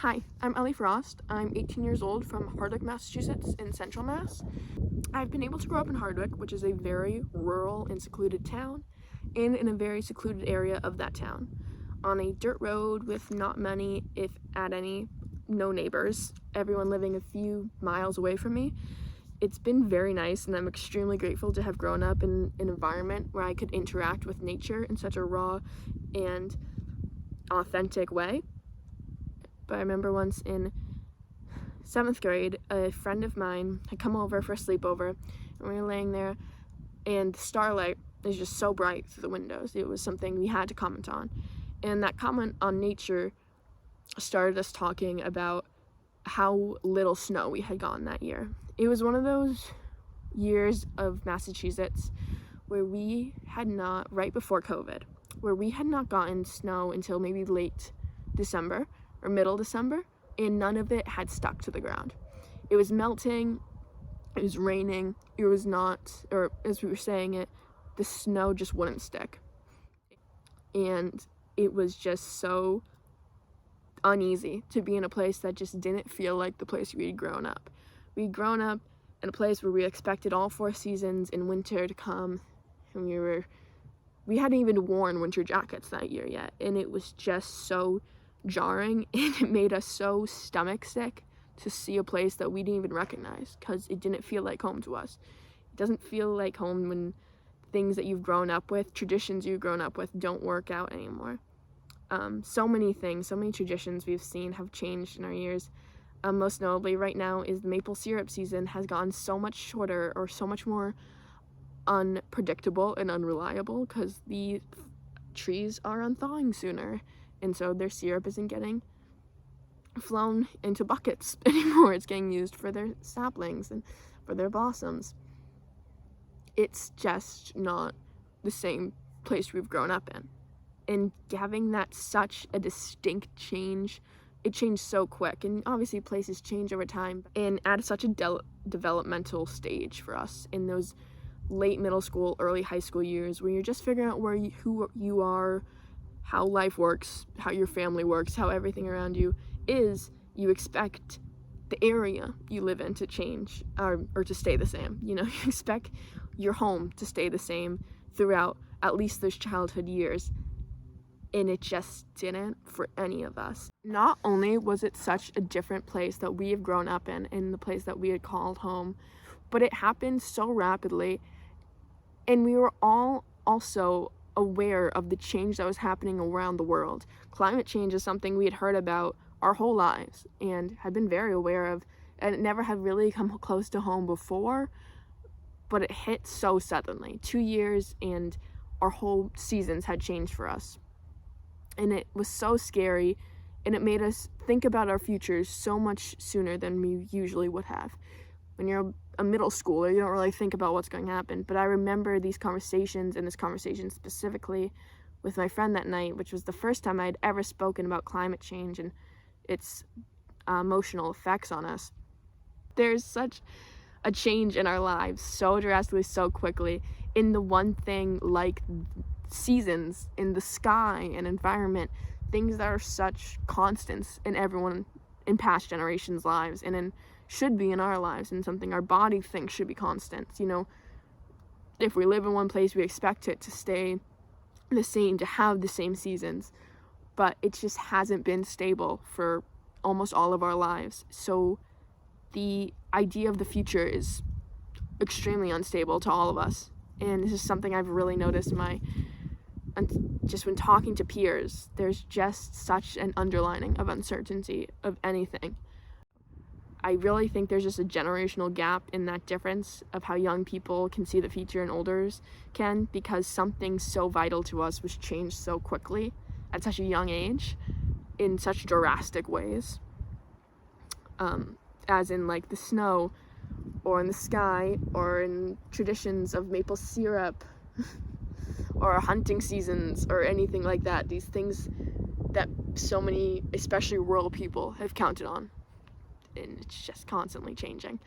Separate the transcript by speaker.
Speaker 1: Hi, I'm Ellie Frost. I'm 18 years old from Hardwick, Massachusetts in Central Mass. I've been able to grow up in Hardwick, which is a very rural and secluded town, and in a very secluded area of that town, on a dirt road with not many, if at any, no neighbors, everyone living a few miles away from me. It's been very nice, and I'm extremely grateful to have grown up in an environment where I could interact with nature in such a raw and authentic way. But I remember once in 7th grade, a friend of mine had come over for a sleepover, and we were laying there, and the starlight is just so bright through the windows. It was something we had to comment on. And that comment on nature started us talking about how little snow we had gotten that year. It was one of those years of Massachusetts where we had not, right before COVID, where we had not gotten snow until maybe late December or middle December, and none of it had stuck to the ground. It was melting, it was raining, it was not, or as we were saying it, the snow just wouldn't stick. And it was just so uneasy to be in a place that just didn't feel like the place we'd grown up. We'd grown up in a place where we expected all 4 seasons in winter to come, and we hadn't even worn winter jackets that year yet, and it was just so jarring, and it made us so stomach sick to see a place that we didn't even recognize, because it didn't feel like home to us. It doesn't feel like home when things that you've grown up with, traditions you've grown up with, don't work out anymore. So many things, so many traditions we've seen have changed in our years. Most notably right now is the maple syrup season has gotten so much shorter, or so much more unpredictable and unreliable, because the trees are unthawing sooner, and so their syrup isn't getting flown into buckets anymore. It's getting used for their saplings and for their blossoms. It's just not the same place we've grown up in. And having that such a distinct change, it changed so quick. And obviously places change over time, and at such a developmental stage for us in those late middle school, early high school years, where you're just figuring out who you are, how life works, how your family works, how everything around you is. You expect the area you live in to change, or to stay the same. You expect your home to stay the same throughout at least those childhood years. And it just didn't for any of us. Not only was it such a different place that we have grown up in the place that we had called home, but it happened so rapidly, and we were all also aware of the change that was happening around the world. Climate change is something we had heard about our whole lives and had been very aware of, and it never had really come close to home before, but it hit so suddenly. 2 years and our whole seasons had changed for us. And it was so scary, and it made us think about our futures so much sooner than we usually would have. When you're a middle schooler, you don't really think about what's going to happen. But I remember these conversations, and this conversation specifically with my friend that night, which was the first time I'd ever spoken about climate change and its emotional effects on us. There's such a change in our lives so drastically, so quickly, in the one thing like seasons, in the sky and environment, things that are such constants in everyone in past generations' lives, and should be in our lives, and something our body thinks should be constant. If we live in one place, we expect it to stay the same, to have the same seasons, but it just hasn't been stable for almost all of our lives. So the idea of the future is extremely unstable to all of us, and this is something I've really noticed just when talking to peers. There's just such an underlining of uncertainty of anything. I really think there's just a generational gap in that difference of how young people can see the future and olders can, because something so vital to us was changed so quickly at such a young age in such drastic ways. As in like the snow, or in the sky, or in traditions of maple syrup, or hunting seasons, or anything like that. These things that so many, especially rural people, have counted on. And it's just constantly changing.